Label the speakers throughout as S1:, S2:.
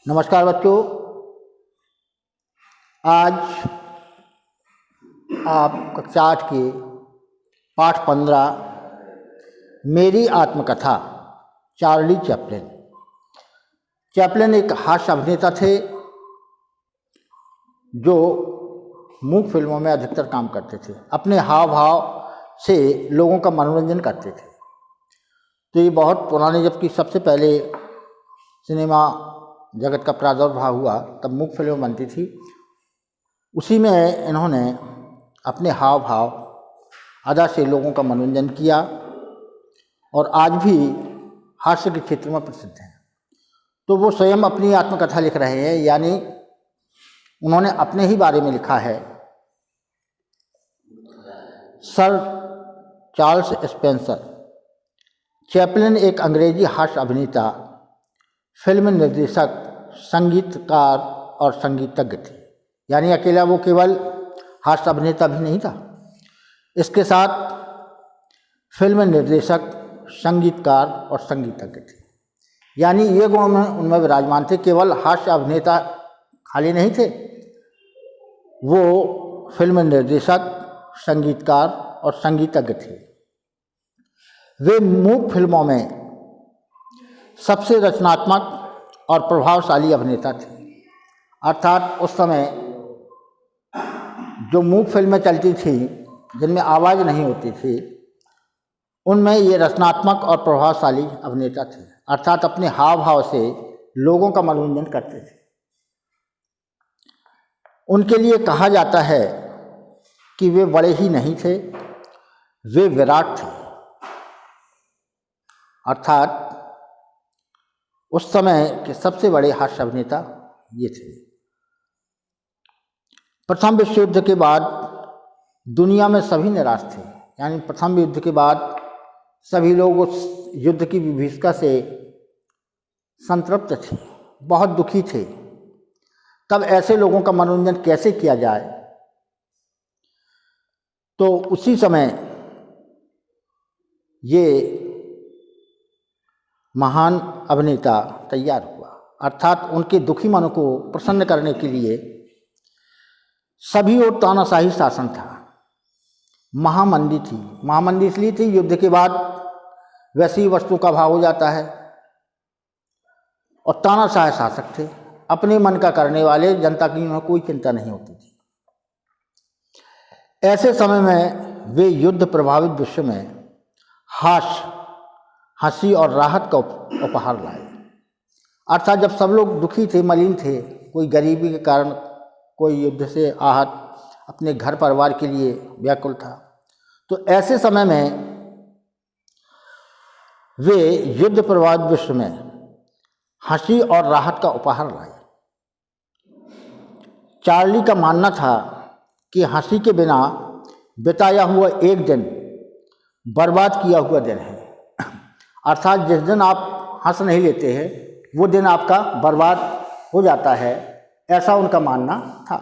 S1: नमस्कार बच्चों। आज आप कक्षा 8 के पाठ 15 मेरी आत्मकथा चार्ली चैपलिन। चैपलिन एक हास्य अभिनेता थे जो मूक फिल्मों में अधिकतर काम करते थे। अपने हाव भाव से लोगों का मनोरंजन करते थे। तो ये बहुत पुराने, जबकि सबसे पहले सिनेमा जगत का प्रादुर्भाव हुआ तब मूक फिल्में बनती थी। उसी में इन्होंने अपने हाव भाव अदा से लोगों का मनोरंजन किया और आज भी हास्य के क्षेत्र में प्रसिद्ध हैं। तो वो स्वयं अपनी आत्मकथा लिख रहे हैं, यानी उन्होंने अपने ही बारे में लिखा है। सर चार्ल्स स्पेंसर चैपलिन एक अंग्रेजी हास्य अभिनेता, फिल्म निर्देशक, संगीतकार और संगीतज्ञ थे। यानी अकेला वो केवल हास्य अभिनेता भी नहीं था, इसके साथ फिल्म निर्देशक, संगीतकार और संगीतज्ञ थे। यानी ये गुण उनमें विराजमान थे। केवल हास्य अभिनेता खाली नहीं थे, वो फिल्म निर्देशक, संगीतकार और संगीतज्ञ थे। वे मूक फिल्मों में सबसे रचनात्मक और प्रभावशाली अभिनेता थे। अर्थात उस समय जो मूक फिल्में चलती थी जिनमें आवाज़ नहीं होती थी, उनमें ये रचनात्मक और प्रभावशाली अभिनेता थे। अर्थात अपने हाव भाव से लोगों का मनोरंजन करते थे। उनके लिए कहा जाता है कि वे बड़े ही नहीं थे, वे विराट थे। अर्थात उस समय के सबसे बड़े हास्य अभिनेता ये थे। प्रथम विश्व युद्ध के बाद दुनिया में सभी निराश थे। यानी प्रथम युद्ध के बाद सभी लोग उस युद्ध की विभीषिका से संतृप्त थे, बहुत दुखी थे। तब ऐसे लोगों का मनोरंजन कैसे किया जाए, तो उसी समय ये महान अभिनेता तैयार हुआ। अर्थात उनके दुखी मन को प्रसन्न करने के लिए सभी ओर तानाशाही शासन था, महामंदी थी। महामंदी इसलिए थी, युद्ध के बाद वैसी ही वस्तु का भाव हो जाता है और तानाशाह शासक थे, अपने मन का करने वाले, जनता की उन्हें कोई चिंता नहीं होती थी। ऐसे समय में वे युद्ध प्रभावित विश्व में हास्य, हंसी और राहत का उपहार लाए। अर्थात जब सब लोग दुखी थे, मलिन थे, कोई गरीबी के कारण, कोई युद्ध से आहत, अपने घर परिवार के लिए व्याकुल था, तो ऐसे समय में वे युद्ध प्रभावित विश्व में हंसी और राहत का उपहार लाए। चार्ली का मानना था कि हंसी के बिना बिताया हुआ एक दिन बर्बाद किया हुआ दिन है। अर्थात जिस दिन आप हंस नहीं लेते हैं वो दिन आपका बर्बाद हो जाता है, ऐसा उनका मानना था।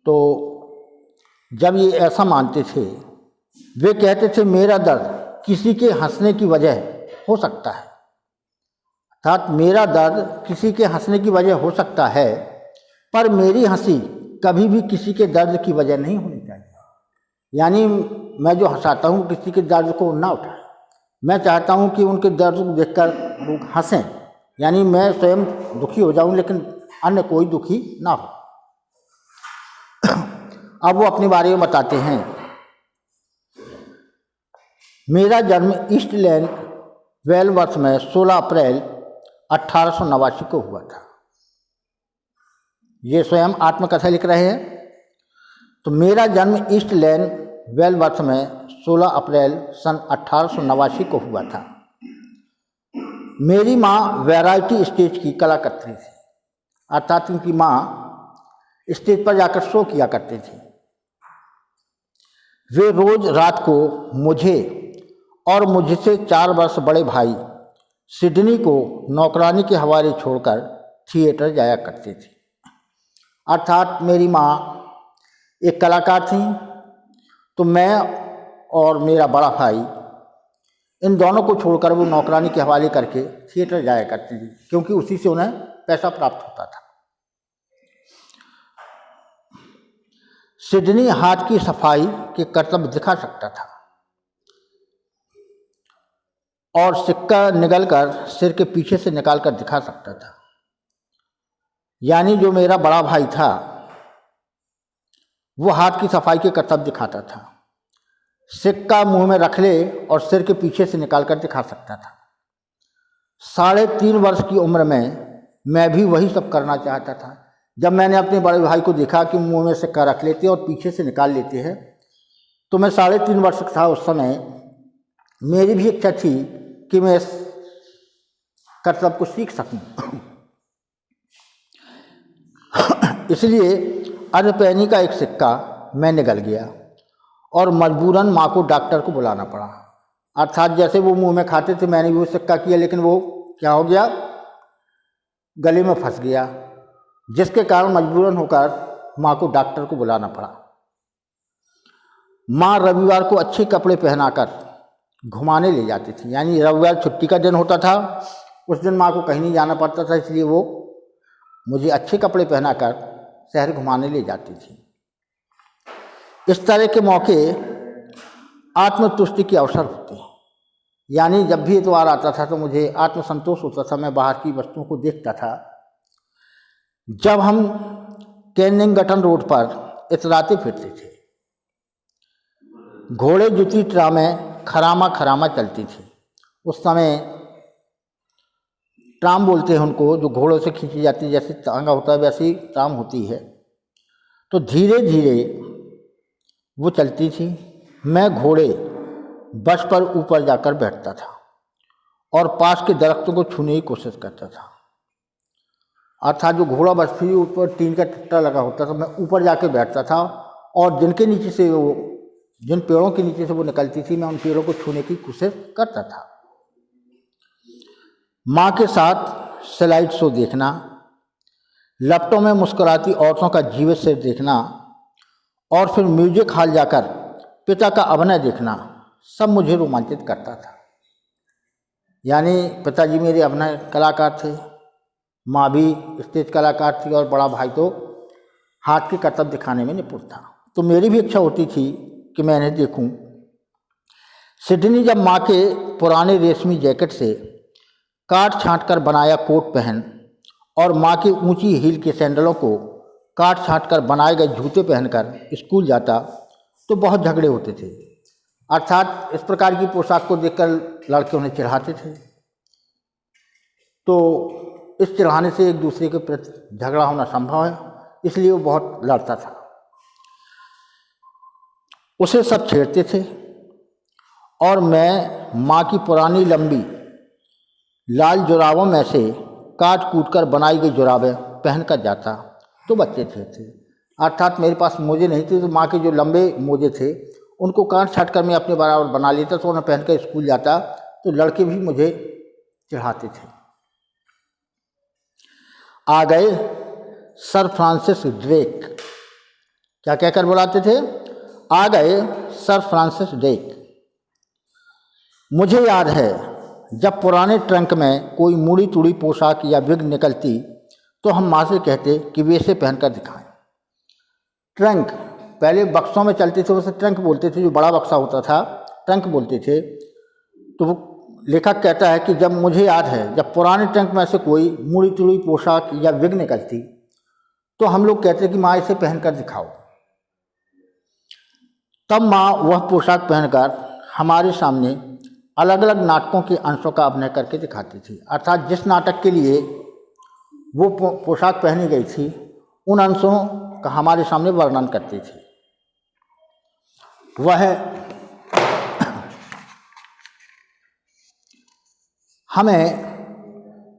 S1: तो जब ये ऐसा मानते थे, वे कहते थे मेरा दर्द किसी के हंसने की वजह हो सकता है। अर्थात मेरा दर्द किसी के हंसने की वजह हो सकता है, पर मेरी हंसी कभी भी किसी के दर्द की वजह नहीं होनी चाहिए। यानी मैं जो हंसाता हूँ किसी के दर्द को ना उठाए। मैं चाहता हूँ कि उनके दर्द को देखकर लोग हंसें, यानी मैं स्वयं दुखी हो जाऊँ लेकिन अन्य कोई दुखी ना हो। अब वो अपने बारे में बताते हैं। मेरा जन्म ईस्ट लैंड वेलवर्थ में 16 अप्रैल 1889 को हुआ था। ये स्वयं आत्मकथा लिख रहे हैं। तो मेरा जन्म ईस्ट लैंड वेलवर्थ में 16 अप्रैल सन 1889 को हुआ था। मेरी माँ वैरायटी स्टेज की कलाकर्त्री थी। अर्थात उनकी माँ स्टेज पर जाकर शो किया करती थी। वे रोज रात को मुझे और मुझसे 4 वर्ष बड़े भाई सिडनी को नौकरानी के हवाले छोड़कर थिएटर जाया करती थी। अर्थात मेरी माँ एक कलाकार थी, तो मैं और मेरा बड़ा भाई इन दोनों को छोड़कर वो नौकरानी के हवाले करके थिएटर जाया करती थी, क्योंकि उसी से उन्हें पैसा प्राप्त होता था। सिडनी हाथ की सफाई के कर्तव्य दिखा सकता था और सिक्का निगलकर सिर के पीछे से निकालकर दिखा सकता था। यानी जो मेरा बड़ा भाई था वो हाथ की सफाई के कर्तव्य दिखाता था, सिक्का मुंह में रख ले और सिर के पीछे से निकालकर दिखा सकता था। 3.5 वर्ष की उम्र में मैं भी वही सब करना चाहता था। जब मैंने अपने बड़े भाई को देखा कि मुंह में सिक्का रख लेते और पीछे से निकाल लेते हैं, तो मैं 3.5 वर्ष का था उस समय, मेरी भी इच्छा थी कि मैं इस कर्तव्य को सीख सकूं। इसलिए अर्धपैनी का एक सिक्का मैं निगल गया और मजबूरन माँ को डॉक्टर को बुलाना पड़ा। अर्थात जैसे वो मुंह में खाते थे मैंने भी वो सिक्का किया, लेकिन वो क्या हो गया, गले में फंस गया, जिसके कारण मजबूरन होकर माँ को डॉक्टर को बुलाना पड़ा। माँ रविवार को अच्छे कपड़े पहनाकर घुमाने ले जाती थी। यानी रविवार छुट्टी का दिन होता था, उस दिन माँ को कहीं नहीं जाना पड़ता था, इसलिए वो मुझे अच्छे कपड़े पहनाकर शहर घुमाने ले जाती थी। इस तरह के मौके आत्मतुष्टि के अवसर होते हैं। यानी जब भी इतवार आता था तो मुझे आत्मसंतोष होता था, मैं बाहर की वस्तुओं को देखता था। जब हम केनिंगटन रोड पर इतराते फिरते थे, घोड़े जुती ट्रामें खरामा खरामा चलती थी। उस समय ट्राम बोलते हैं उनको, जो घोड़ों से खींची जाती है, जैसे तांगा होता है वैसी ट्राम होती है। तो धीरे धीरे वो चलती थी। मैं घोड़े बस पर ऊपर जाकर बैठता था और पास के दरख्तों को छूने की कोशिश करता था। अर्थात जो घोड़ा बस फिर ऊपर टीन का टट्टा लगा होता था, मैं ऊपर जाके बैठता था और जिनके नीचे से वो, जिन पेड़ों के नीचे से वो निकलती थी, मैं उन पेड़ों को छूने की कोशिश करता था। माँ के साथ स्लाइड शो देखना, लैपटॉप में मुस्कुराती औरतों का जीवित सिर देखना और फिर म्यूजिक हॉल जाकर पिता का अभिनय देखना सब मुझे रोमांचित करता था। यानी पिताजी मेरे अभिनय कलाकार थे, माँ भी स्टेज कलाकार थी और बड़ा भाई तो हाथ के कर्तव्य दिखाने में निपुण था। तो मेरी भी इच्छा होती थी कि मैं इन्हें देखूं। सिडनी जब माँ के पुराने रेशमी जैकेट से काट छाँट कर बनाया कोट पहन और माँ की ऊंची हील के सैंडलों को काट छाँट कर बनाए गए जूते पहनकर स्कूल जाता तो बहुत झगड़े होते थे। अर्थात इस प्रकार की पोशाक को देखकर लड़के उन्हें चिढ़ाते थे, तो इस चिढ़ाने से एक दूसरे के प्रति झगड़ा होना संभव है, इसलिए वो बहुत लड़ता था। उसे सब छेड़ते थे और मैं माँ की पुरानी लंबी लाल जुराबों में से काट कूट कर बनाई गई जुराबें पहनकर जाता तो बच्चे थे। अर्थात मेरे पास मोजे नहीं थे, तो माँ के जो लंबे मोजे थे उनको काट छाट कर मैं अपने बराबर बना लेता, तो उन्हें पहनकर स्कूल जाता तो लड़के भी मुझे चिढ़ाते थे। आ गए सर फ्रांसिस ड्रेक, क्या कहकर बुलाते थे, आ गए सर फ्रांसिस ड्रेक। मुझे याद है जब पुराने ट्रंक में कोई मुड़ी तुड़ी पोशाक या विग निकलती तो हम माँ से कहते कि वे इसे पहनकर दिखाएं। ट्रंक पहले बक्सों में चलते थे, उसे ट्रंक बोलते थे, जो बड़ा बक्सा होता था ट्रंक बोलते थे। तो वो लेखक कहता है कि जब मुझे याद है जब पुराने ट्रंक में से कोई मुड़ी तुड़ी पोशाक या विग निकलती तो हम लोग कहते कि माँ इसे पहनकर दिखाओ। तब माँ वह पोशाक पहनकर हमारे सामने अलग अलग नाटकों के अंशों का अभिनय करके दिखाती थी। अर्थात जिस नाटक के लिए वो पोशाक पहनी गई थी उन अंशों का हमारे सामने वर्णन करती थी। वह हमें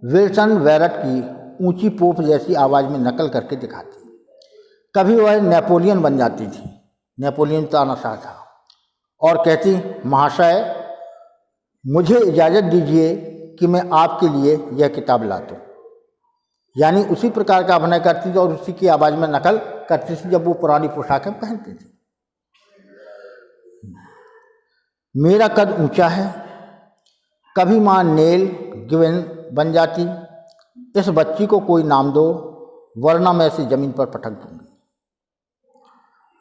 S1: विल्सन वेरट की ऊंची पोप जैसी आवाज़ में नकल करके दिखाती। कभी वह नेपोलियन बन जाती थी, नेपोलियन तानाशाह था, और कहती, महाशय मुझे इजाज़त दीजिए कि मैं आपके लिए यह किताब ला दूं। यानी उसी प्रकार का अभिनय करती थी और उसी की आवाज़ में नकल करती थी जब वो पुरानी पोशाकें पहनती थी। मेरा कद ऊंचा है कभी माँ नेल गिवन बन जाती, इस बच्ची को कोई नाम दो वरना मैं इसे जमीन पर पटक दूंगी।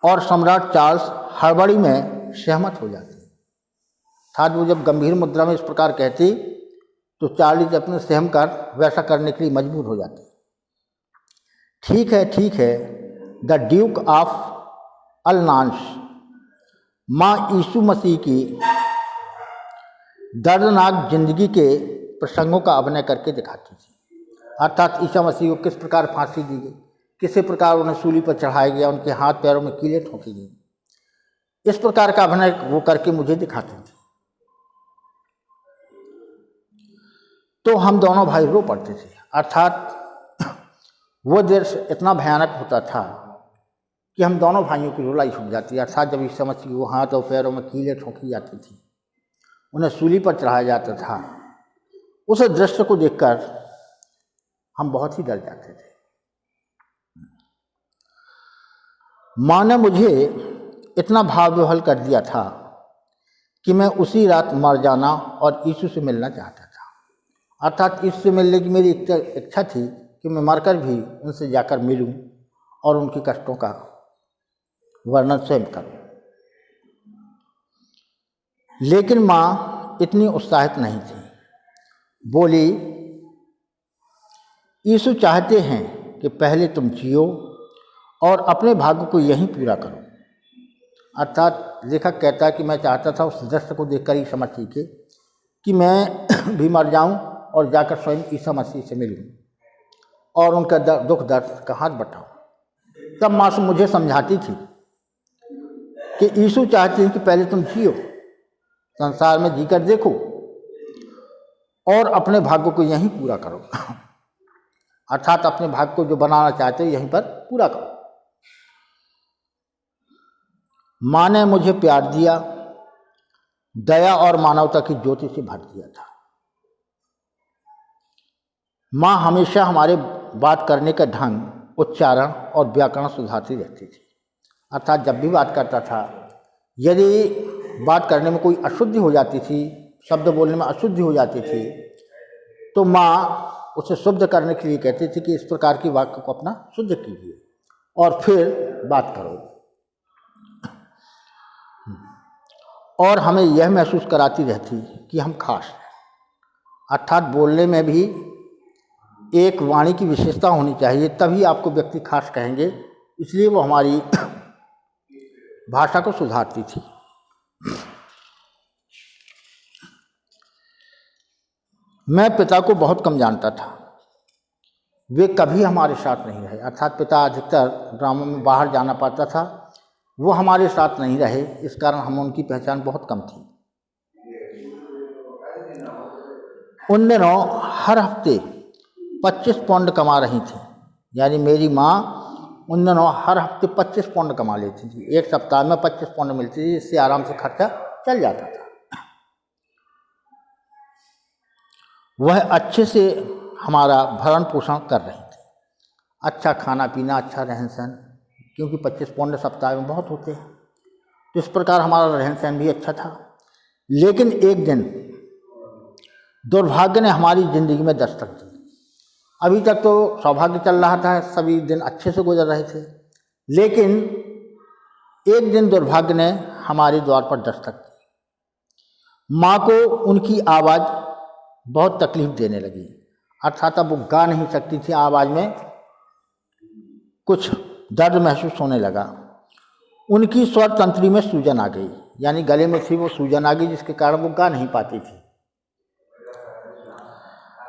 S1: और सम्राट चार्ल्स हड़बड़ी में सहमत हो जाते था। वो जब गंभीर मुद्रा में इस प्रकार कहती तो चार्ल्स अपने सहम कर वैसा करने के लिए मजबूर हो जाते। ठीक है, द ड्यूक ऑफ अलनांस माँ यीशु मसीह की दर्दनाक जिंदगी के प्रसंगों का अभिनय करके दिखाती थी। अर्थात ईसा मसीह को किस प्रकार फांसी दी गई, किसी प्रकार उन्हें सूली पर चढ़ाया गया, उनके हाथ पैरों में कीलें ठोकी गई, इस प्रकार का अभिनय वो करके मुझे दिखाती थी। तो हम दोनों भाई रो पड़ते थे। अर्थात वो दृश्य इतना भयानक होता था कि हम दोनों भाइयों की रुलाई छूट जाती। अर्थात जब ईसा मसीह वो हाथ और पैरों में कीलें ठोकी जाती थी, उन्हें सूली पर चढ़ाया जाता था, उस दृश्य को देखकर हम बहुत ही डर जाते थे। माँ ने मुझे इतना भाव विह्वल कर दिया था कि मैं उसी रात मर जाना और यीशु से मिलना चाहता था। अर्थात इससे मिलने की मेरी इच्छा थी कि मैं मरकर भी उनसे जाकर मिलूं और उनके कष्टों का वर्णन स्वयं करूं। लेकिन माँ इतनी उत्साहित नहीं थी। बोली, यीशु चाहते हैं कि पहले तुम जियो और अपने भाग्य को यहीं पूरा करो। अर्थात लेखक कहता है कि मैं चाहता था उस दृश्य को देखकर ईसा मसीह के कि मैं भी मर जाऊं और जाकर स्वयं ईसा मसीह से मिलूं और उनका दुख दर्द का हाथ बटाऊं। तब माँ से मुझे समझाती थी कि यीशु चाहते हैं कि पहले तुम जियो, संसार में जीकर देखो और अपने भाग्य को यहीं पूरा करो। अर्थात अपने भाग्य को जो बनाना चाहते हो यहीं पर पूरा करो। माँ ने मुझे प्यार दिया, दया और मानवता की ज्योति से भर दिया था। माँ हमेशा हमारे बात करने का ढंग, उच्चारण और व्याकरण सुधारती रहती थी। अर्थात जब भी बात करता था, यदि बात करने में कोई अशुद्धि हो जाती थी, शब्द बोलने में अशुद्धि हो जाती थी, तो माँ उसे शुद्ध करने के लिए कहती थी कि इस प्रकार की वाक्य को अपना शुद्ध कीजिए और फिर बात करो। और हमें यह महसूस कराती रहती कि हम खास हैं। अर्थात बोलने में भी एक वाणी की विशेषता होनी चाहिए, तभी आपको व्यक्ति खास कहेंगे। इसलिए वो हमारी भाषा को सुधारती थी। मैं पिता को बहुत कम जानता था। वे कभी हमारे साथ नहीं रहे। अर्थात पिता अधिकतर ड्रामों में बाहर जाना पाता था, वो हमारे साथ नहीं रहे। इस कारण हम उनकी पहचान बहुत कम थी। उन दिनों हर हफ्ते 25 पाउंड कमा रही थी। यानी मेरी माँ उन दिनों हर हफ्ते 25 पाउंड कमा लेती थी। एक सप्ताह में 25 पाउंड मिलती थी, इससे आराम से खर्चा चल जाता था। वह अच्छे से हमारा भरण पोषण कर रही थी। अच्छा खाना पीना, अच्छा रहन सहन, क्योंकि 25 पाउंड सप्ताह में बहुत होते हैं, तो इस प्रकार हमारा रहन सहन भी अच्छा था। लेकिन एक दिन दुर्भाग्य ने हमारी ज़िंदगी में दस्तक दी। अभी तक तो सौभाग्य चल रहा था, सभी दिन अच्छे से गुजर रहे थे, लेकिन एक दिन दुर्भाग्य ने हमारे द्वार पर दस्तक दी। माँ को उनकी आवाज़ बहुत तकलीफ देने लगी। अर्थात अब वो गा नहीं सकती थी, आवाज़ में कुछ दर्द महसूस होने लगा। उनकी स्वर तंत्री में सूजन आ गई, यानी गले में थी वो सूजन आ गई, जिसके कारण वो गा नहीं पाती थी।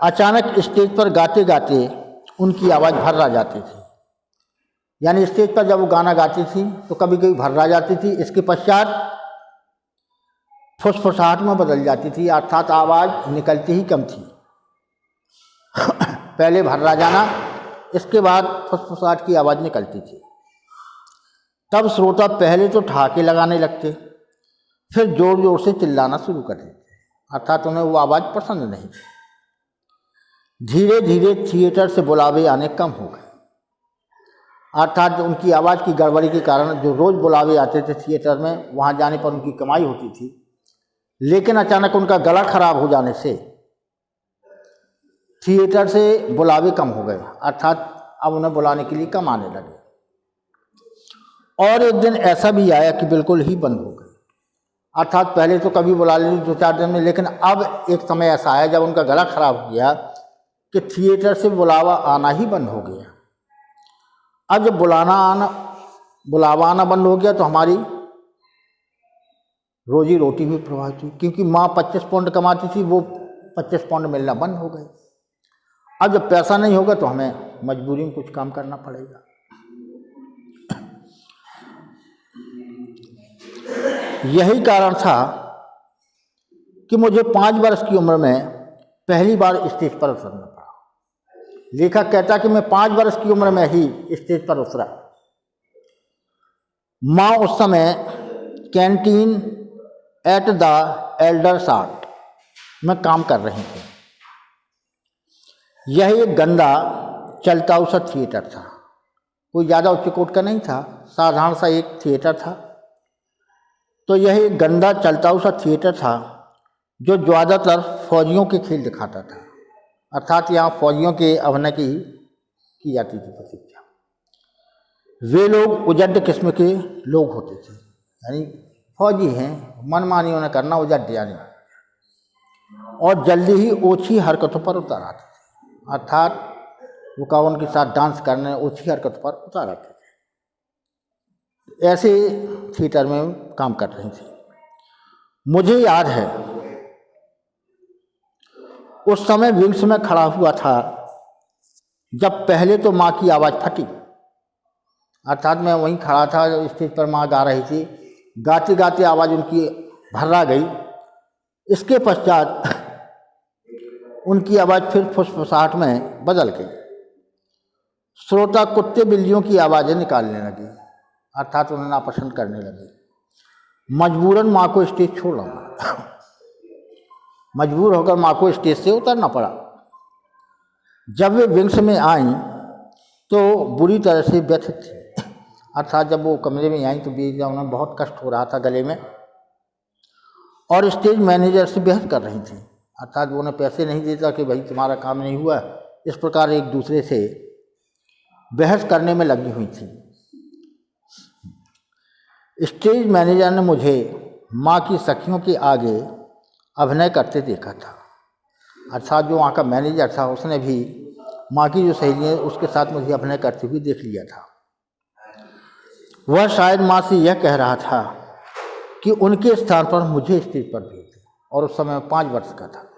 S1: अचानक स्टेज पर गाते गाते उनकी आवाज़ भर्रा जाती थी। यानी स्टेज पर जब वो गाना गाती थी तो कभी कभी भर्रा जाती थी, इसके पश्चात फुसफुसाहट में बदल जाती थी। अर्थात आवाज़ निकलती ही कम थी। पहले भर्रा जाना, इसके बाद फुसफुसाहट की आवाज़ निकलती थी। तब श्रोता पहले तो ठहाके लगाने लगते, फिर जोर जोर से चिल्लाना शुरू कर देते। अर्थात उन्हें वो आवाज़ पसंद नहीं थी। धीरे धीरे थिएटर से बुलावे आने कम हो गए। अर्थात उनकी आवाज़ की गड़बड़ी के कारण जो रोज़ बुलावे आते थे थिएटर में, वहाँ जाने पर उनकी कमाई होती थी, लेकिन अचानक उनका गला खराब हो जाने से थिएटर से बुलावे कम हो गए, अर्थात अब उन्हें बुलाने के लिए कम आने लगे। और एक दिन ऐसा भी आया कि बिल्कुल ही बंद हो गए, अर्थात पहले तो कभी बुला ली 2-4 दिन में, लेकिन अब एक समय ऐसा आया जब उनका गला खराब हो गया कि थिएटर से बुलावा आना ही बंद हो गया। अब जब बुलावा आना बंद हो गया तो हमारी रोजी रोटी भी प्रभावित हुई, क्योंकि माँ 25 पाउंड कमाती थी, वो 25 पाउंड मिलना बंद हो गए। अब जब पैसा नहीं होगा तो हमें मजबूरी में कुछ काम करना पड़ेगा। यही कारण था कि मुझे 5 वर्ष की उम्र में पहली बार स्टेज पर उतरना पड़ा। लेखक कहता कि मैं 5 वर्ष की उम्र में ही स्टेज पर उतरा। माँ उस समय canteen at the elders art में काम कर रही थी। यह एक गंदा चलता हुआ थिएटर था, कोई ज़्यादा उच्च कोट का नहीं था, साधारण सा एक थिएटर था। तो यह एक गंदा चलता हुआ थिएटर था जो ज़्यादातर फौजियों के खेल दिखाता था, अर्थात यहाँ फौजियों के अभिनय की जाती थी प्रशिक्षण। वे लोग उजड्ड किस्म के लोग होते थे, यानी फौजी हैं, मनमानी उन्हें करना, उजड्ड यानी, और जल्दी ही ओछी हरकतों पर उतार आते थे, अर्थात वो का उनके साथ डांस करने, ओछी हरकतों पर उतार आते थे। ऐसे थिएटर में काम कर रही थी। मुझे याद है उस समय विंग्स में खड़ा हुआ था जब पहले तो माँ की आवाज़ फटी, अर्थात मैं वहीं खड़ा था, स्टेज पर माँ गा रही थी, गाते गाते आवाज़ उनकी भर्रा गई। इसके पश्चात उनकी आवाज़ फिर फुसफुसाहट में बदल गई। श्रोता कुत्ते बिल्लियों की आवाज़ें निकालने लगे, अर्थात उन्हें नापसंद करने लगे। मजबूरन माँ को स्टेज छोड़ना पड़ा, मजबूर होकर माँ को स्टेज से उतरना पड़ा। जब वे विंग्स में आईं तो बुरी तरह से व्यथित थी, अर्थात जब वो कमरे में आईं तो उन्हें बहुत कष्ट हो रहा था गले में, और स्टेज मैनेजर से बहस कर रही थी, अर्थात वो उन्हें पैसे नहीं देता कि भाई तुम्हारा काम नहीं हुआ, इस प्रकार एक दूसरे से बहस करने में लगी हुई थी। स्टेज मैनेजर ने मुझे माँ की सखियों के आगे अभिनय करते देखा था, अर्थात जो वहाँ का मैनेजर था उसने भी माँ की जो सहेली है उसके साथ मुझे अभिनय करते हुए देख लिया था। वह शायद माँ से यह कह रहा था कि उनके स्थान पर मुझे स्टेज पर भेज दे, और उस समय 5 वर्ष का था।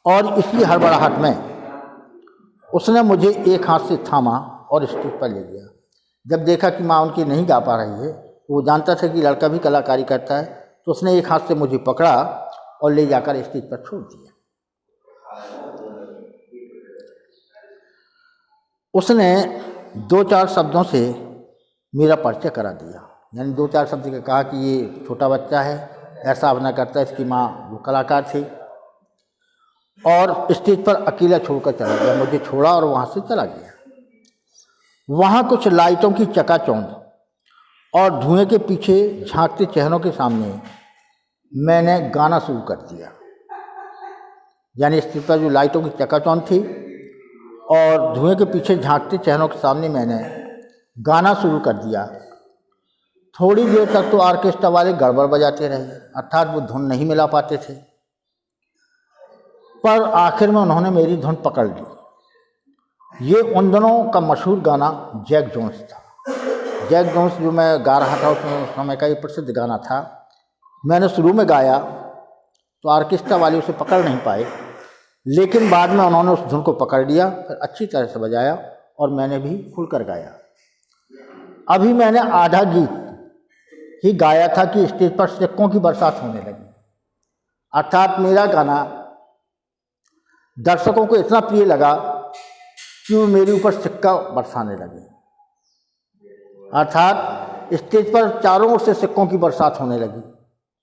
S1: और इसी हड़बड़ाहट में उसने मुझे एक हाथ से थामा और स्टेज पर ले गया। जब देखा कि माँ उनकी नहीं गा पा रही है, वो जानता था कि लड़का भी कलाकारी करता है, तो उसने एक हाथ से मुझे पकड़ा और ले जाकर स्टेज पर छोड़ दिया। उसने 2-4 शब्दों से मेरा परिचय करा दिया, यानी 2-4 शब्द के कहा कि ये छोटा बच्चा है, ऐसा अभिनय करता है, इसकी माँ वो कलाकार थी, और स्टेज पर अकेला छोड़कर चला गया। मुझे छोड़ा और वहाँ से चला गया। वहाँ कुछ लाइटों की चकाचौंध और धुएं के पीछे झांकते चेहरों के सामने मैंने गाना शुरू कर दिया, यानी स्टेज पर जो लाइटों की चकाचौंध थी और धुएं के पीछे झांकते चेहरों के सामने मैंने गाना शुरू कर दिया। थोड़ी देर तक तो ऑर्केस्ट्रा वाले गड़बड़ बजाते रहे, अर्थात वो धुन नहीं मिला पाते थे, पर आखिर में उन्होंने मेरी धुन पकड़ ली। ये उन दिनों का मशहूर गाना जैक जोन्स था। जैक जोन्स जो मैं गा रहा था उस समय का ये प्रसिद्ध गाना था। मैंने शुरू में गाया तो ऑर्केस्ट्रा वाले उसे पकड़ नहीं पाए, लेकिन बाद में उन्होंने उस धुन को पकड़ लिया, फिर अच्छी तरह से बजाया और मैंने भी खुलकर गाया। अभी मैंने आधा गीत ही गाया था कि स्टेज पर सिक्कों की बरसात होने लगी, अर्थात मेरा गाना दर्शकों को इतना प्रिय लगा कि वो मेरे ऊपर सिक्का बरसाने लगे, अर्थात स्टेज पर चारों ओर से सिक्कों की बरसात होने लगी।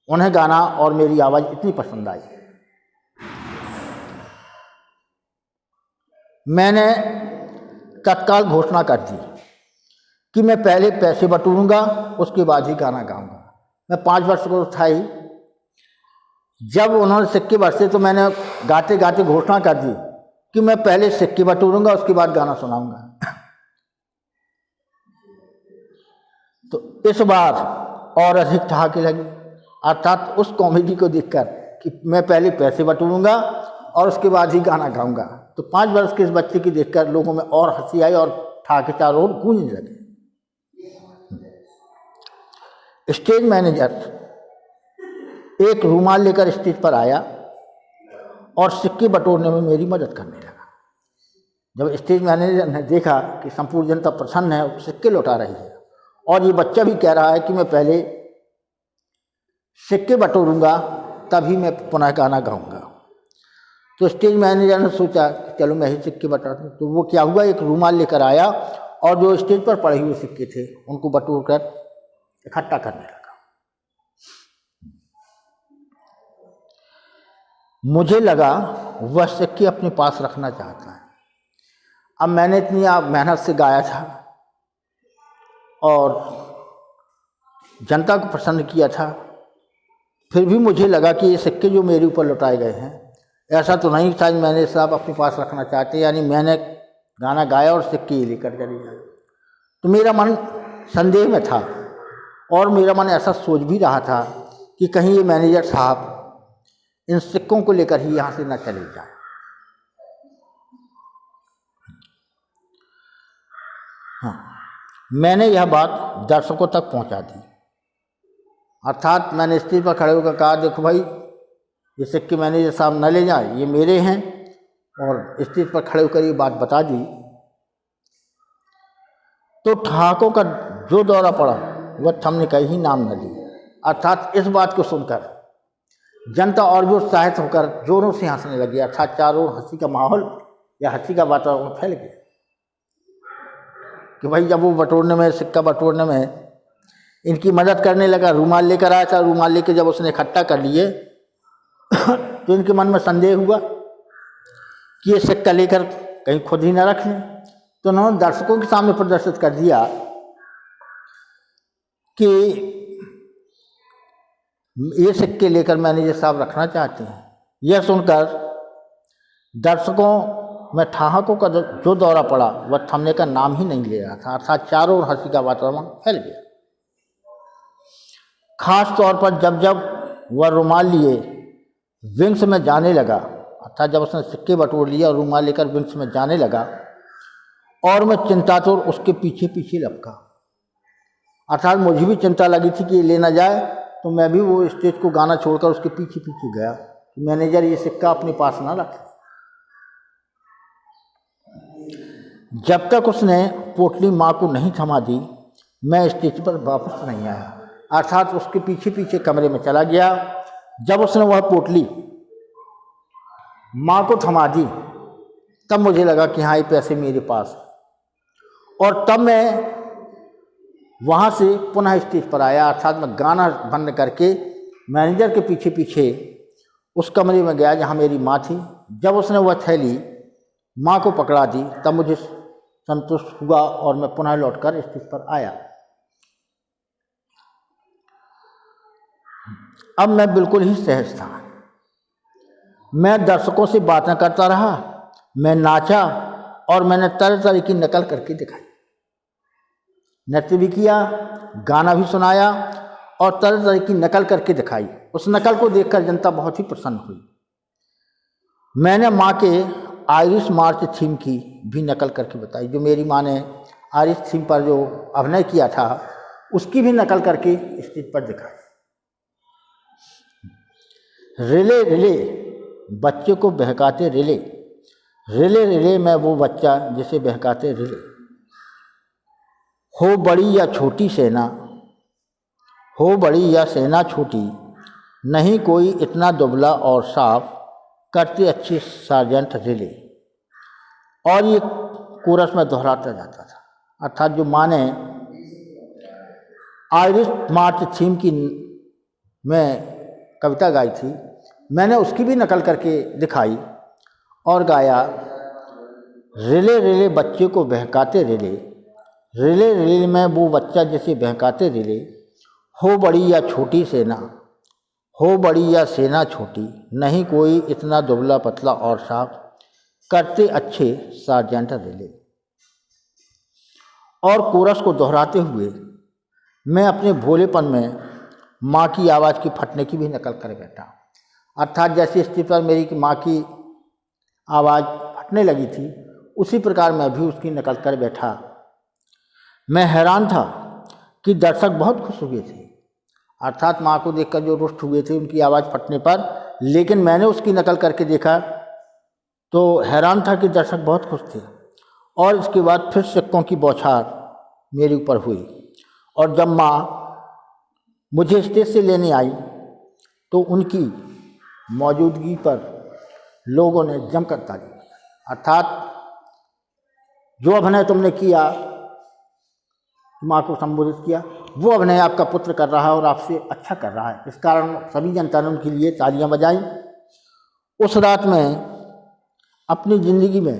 S1: उन्हें गाना और मेरी आवाज़ इतनी पसंद आई। मैंने तत्काल घोषणा कर दी कि मैं पहले पैसे बटोरूंगा, उसके बाद ही गाना गाऊंगा। मैं 5 वर्ष को था ही। जब उन्होंने सिक्के बरसे तो मैंने गाते गाते घोषणा कर दी कि मैं पहले सिक्के बटोरूंगा, उसके बाद गाना सुनाऊंगा। तो इस बार और अधिक ठहाके लगी, अर्थात उस कॉमेडी को देखकर कि मैं पहले पैसे बटोरूंगा और उसके बाद ही गाना गाऊंगा। तो 5 वर्ष के इस बच्चे की देखकर लोगों में और हंसी आई और ठहाके चारों ओर गूंजने लगे। स्टेज मैनेजर एक रूमाल लेकर स्टेज पर आया और सिक्के बटोरने में मेरी मदद करने लगा। जब स्टेज मैनेजर ने देखा कि संपूर्ण जनता प्रसन्न है, सिक्के लौटा रही है और ये बच्चा भी कह रहा है कि मैं पहले सिक्के बटोरूंगा तभी मैं पुनः गाना गाऊंगा, तो स्टेज मैनेजर ने सोचा कि चलो मैं ही सिक्के बटोर दूं। तो वो क्या हुआ, एक रूमाल लेकर आया और जो स्टेज पर पड़े हुए सिक्के थे उनको बटोर कर इकट्ठा करने लगा। मुझे लगा वह सिक्के अपने पास रखना चाहता है। अब मैंने इतनी मेहनत से गाया था और जनता को प्रसन्न किया था, फिर भी मुझे लगा कि ये सिक्के जो मेरे ऊपर लौटाए गए हैं, ऐसा तो नहीं था मैंने साहब अपने पास रखना चाहते, यानी मैंने गाना गाया और सिक्के ये लेकर चले गए। तो मेरा मन संदेह में था और मेरा मन ऐसा सोच भी रहा था कि कहीं ये मैनेजर साहब इन सिक्कों को लेकर ही यहाँ से न चले जाए। हाँ, मैंने यह बात दर्शकों तक पहुँचा दी, अर्थात मैंने स्टेज पर खड़े होकर कहा, देखो भाई ये सिक्के मैनेजर साहब न ले जाए, ये मेरे हैं, और स्टेज पर खड़े होकर ये बात बता दी। तो ठहाकों का जो दौरा पड़ा वह थमने का ही नाम न ली, अर्थात इस बात को सुनकर जनता और भी उत्साहित होकर जोरों से हंसने लगी, अर्थात चारों हंसी का माहौल या हंसी का वातावरण फैल गया कि भाई जब वो बटोरने में, सिक्का बटोरने में इनकी मदद करने लगा, रूमाल लेकर आया था, रूमाल लेकर जब उसने इकट्ठा कर लिए तो इनके मन में संदेह हुआ कि ये सिक्का लेकर कहीं खुद ही न रख लें। तो उन्होंने दर्शकों के सामने प्रदर्शित कर दिया कि ये सिक्के लेकर मैनेजर साहब रखना चाहते हैं। यह सुनकर दर्शकों में ठहाकों का जो दौरा पड़ा वह थमने का नाम ही नहीं ले रहा था, अर्थात चारों ओर हंसी का वातावरण फैल गया। खास तौर पर जब जब वह रुमाल लिए विंग्स में जाने लगा, अर्थात जब उसने सिक्के बटोर लिया और रुमाल लेकर विंग्स में जाने लगा और मैं चिंतातुर उसके पीछे पीछे लपका, अर्थात मुझे भी चिंता लगी थी कि ये ले ना जाए, तो मैं भी वो स्टेज को गाना छोड़कर उसके पीछे पीछे गया कि मैनेजर ये सिक्का अपने पास ना रखे। जब तक उसने पोटली माँ को नहीं थमा दी मैं स्टेज पर वापस नहीं आया, अर्थात उसके पीछे पीछे कमरे में चला गया। जब उसने वह पोटली माँ को थमा दी तब मुझे लगा कि हाँ ये पैसे मेरे पास है, और तब मैं वहाँ से पुनः स्टेज पर आया, अर्थात मैं गाना बंद करके मैनेजर के पीछे पीछे उस कमरे में गया जहाँ मेरी माँ थी। जब उसने वह थैली माँ को पकड़ा दी तब मुझे संतुष्ट हुआ और मैं पुनः लौटकर स्टेज पर आया। अब मैं बिल्कुल ही सहज था। मैं दर्शकों से बातें करता रहा, मैं नाचा और मैंने तरह तरह की नकल करके दिखाई, नृत्य भी किया, गाना भी सुनाया और तरह तरह की नकल करके दिखाई। उस नकल को देखकर जनता बहुत ही प्रसन्न हुई। मैंने माँ के आयरिश मार्च थीम की भी नकल करके बताई, जो मेरी माँ ने आयरिश थीम पर जो अभिनय किया था उसकी भी नकल करके स्टेज पर दिखाई। रिले रिले बच्चे को बहकाते रिले, रिले रिले मैं वो बच्चा जिसे बहकाते रिले। हो बड़ी या छोटी सेना, हो बड़ी या सेना छोटी, नहीं कोई इतना दुबला और साफ, करते अच्छे सार्जेंट रिले। और ये कोरस में दोहराता जाता था, अर्थात जो माँ ने आयरिश मार्च थीम की में कविता गाई थी मैंने उसकी भी नकल करके दिखाई और गाया, रिले रिले बच्चे को बहकाते रिले, रिले रिले में वो बच्चा जिसे बहकाते रिले। हो बड़ी या छोटी सेना, हो बड़ी या सेना छोटी, नहीं कोई इतना दुबला पतला और साफ, करते अच्छे सार्जेंट रिले। और कोरस को दोहराते हुए मैं अपने भोलेपन में माँ की आवाज़ की फटने की भी नकल कर बैठा। अर्थात जैसी स्थिति पर मेरी माँ की आवाज़ फटने लगी थी, उसी प्रकार मैं भी उसकी नकल कर बैठा। मैं हैरान था कि दर्शक बहुत खुश हुए थे, अर्थात माँ को देखकर जो रुष्ट हुए थे उनकी आवाज़ फटने पर, लेकिन मैंने उसकी नकल करके देखा तो हैरान था कि दर्शक बहुत खुश थे। और इसके बाद फिर सिक्कों की बौछार मेरे ऊपर हुई, और जब माँ मुझे स्टेज से लेने आई तो उनकी मौजूदगी पर लोगों ने जमकर ताली दी। अर्थात जो अभिनय तुमने किया, माँ को संबोधित किया, वो अभिनय आपका पुत्र कर रहा है और आपसे अच्छा कर रहा है। इस कारण सभी जनता ने उनके लिए तालियां बजाई। उस रात में अपनी ज़िंदगी में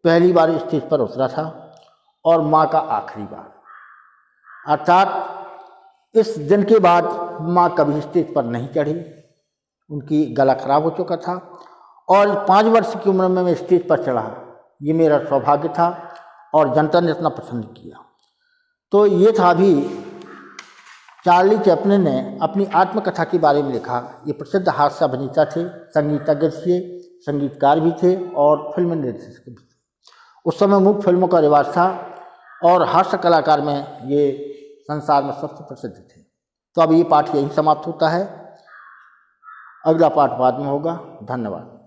S1: पहली बार स्टेज पर उतरा था और माँ का आखिरी बार। अर्थात इस दिन के बाद माँ कभी स्टेज पर नहीं चढ़ी, उनकी गला खराब हो चुका था, और 5 वर्ष की उम्र में मैं स्टेज पर चढ़ा, ये मेरा सौभाग्य था और जनता ने इतना पसंद किया। तो ये था भी चार्ली चैपलिन ने अपनी आत्मकथा के बारे में लिखा। ये प्रसिद्ध हास्य अभिनेता थे, संगीतज्ञ थे, संगीतकार भी थे और फिल्म निर्देशक भी थे। उस समय मूक फिल्मों का रिवाज था और हास्य कलाकार में ये संसार में सबसे प्रसिद्ध थे। तो अब ये पाठ यही समाप्त होता है, अगला पाठ बाद में होगा। धन्यवाद।